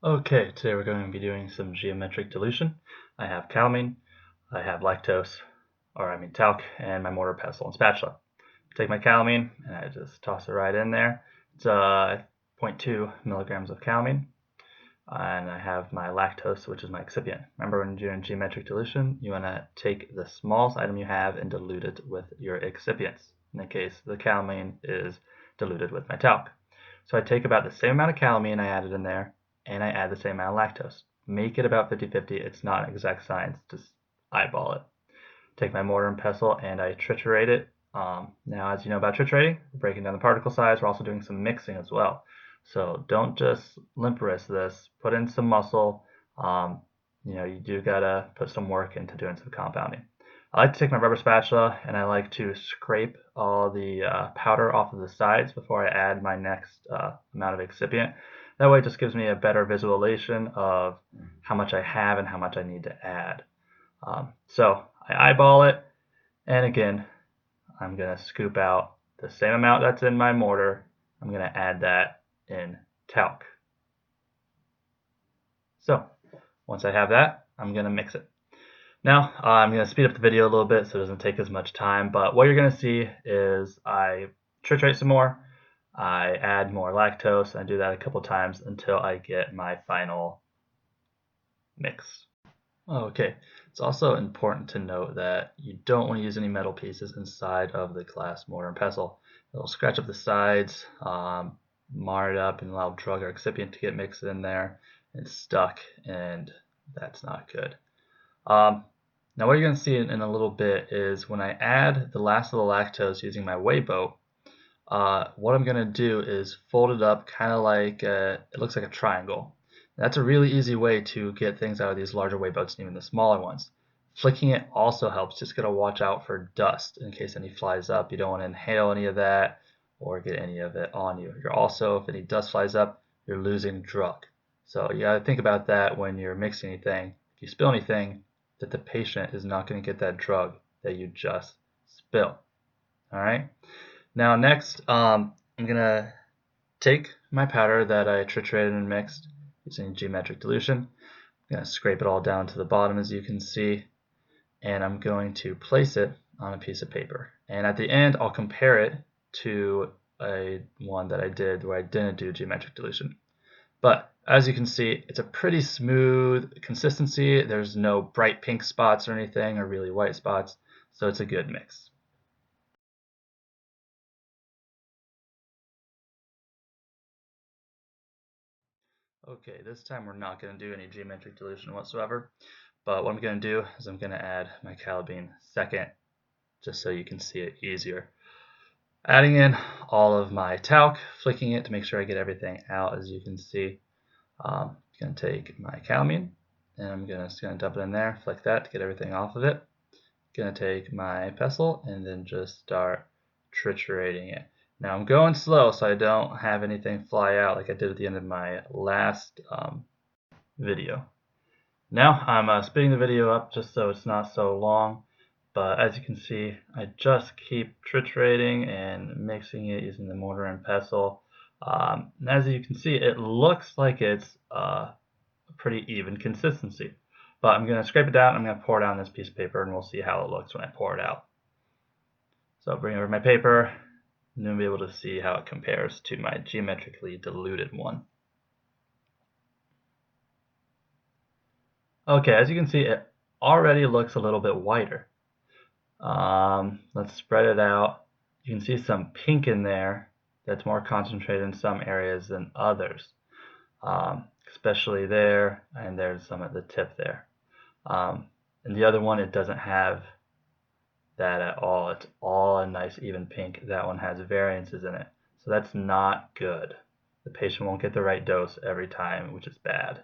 Okay, today we're going to be doing some geometric dilution. I have calamine, I have lactose, talc, and my mortar pestle and spatula. Take my calamine and I just toss it right in there. It's 0.2 milligrams of calamine. And I have my lactose, which is my excipient. Remember, when you're doing geometric dilution, you want to take the smallest item you have and dilute it with your excipients. In the case, the calamine is diluted with my talc. So I take about the same amount of calamine I added in there, and I add the same amount of lactose. Make it about 50-50. It's not exact science. Just eyeball it. Take my mortar and pestle and I triturate it. Now, as you know about triturating, we're breaking down the particle size. We're also doing some mixing as well. So don't just limp wrist this. Put in some muscle. You do gotta put some work into doing some compounding. I like to take my rubber spatula and I like to scrape all the powder off of the sides before I add my next amount of excipient. That way it just gives me a better visualization of how much I have and how much I need to add. So I eyeball it, and again, I'm going to scoop out the same amount that's in my mortar. I'm going to add that in talc. So once I have that, I'm going to mix it. Now, I'm going to speed up the video a little bit so it doesn't take as much time, but what you're going to see is I triturate some more, I add more lactose, and I do that a couple times until I get my final mix. Okay, it's also important to note that you don't want to use any metal pieces inside of the glass mortar and pestle. It'll scratch up the sides, mar it up, and allow drug or excipient to get mixed in there. It's stuck, and that's not good. Now what you're going to see in a little bit is when I add the last of the lactose using my weigh boat, what I'm going to do is fold it up kind of like, it looks like a triangle. That's a really easy way to get things out of these larger weigh boats and even the smaller ones. Flicking it also helps. Just got to watch out for dust in case any flies up. You don't want to inhale any of that or get any of it on you. You're also, if any dust flies up, you're losing drug. So you got to think about that when you're mixing anything. If you spill anything, that the patient is not going to get that drug that you just spill. All right. Now next, I'm going to take my powder that I triturated and mixed using geometric dilution. I'm going to scrape it all down to the bottom, as you can see, and I'm going to place it on a piece of paper. And at the end, I'll compare it to one that I did where I didn't do geometric dilution. But as you can see, it's a pretty smooth consistency. There's no bright pink spots or anything, or really white spots, so it's a good mix. Okay, this time we're not going to do any geometric dilution whatsoever, but what I'm going to do is I'm going to add my calamine second, just so you can see it easier. Adding in all of my talc, flicking it to make sure I get everything out, as you can see. I'm going to take my calamine, and I'm just going to dump it in there, flick that to get everything off of it. Going to take my pestle and then just start triturating it. Now I'm going slow so I don't have anything fly out like I did at the end of my last video. Now I'm speeding the video up just so it's not so long, but as you can see, I just keep triturating and mixing it using the mortar and pestle. And as you can see, it looks like it's a pretty even consistency. But I'm going to scrape it down, I'm going to pour it on this piece of paper, and we'll see how it looks when I pour it out. So I'll bring over my paper, and then we'll be able to see how it compares to my geometrically diluted one. Okay, as you can see, it already looks a little bit whiter. Let's spread it out. You can see some pink in there that's more concentrated in some areas than others, especially there, and there's some at the tip there. And the other one, it doesn't have that at all. It's all a nice even pink. That one has variances in it. So that's not good. The patient won't get the right dose every time, which is bad.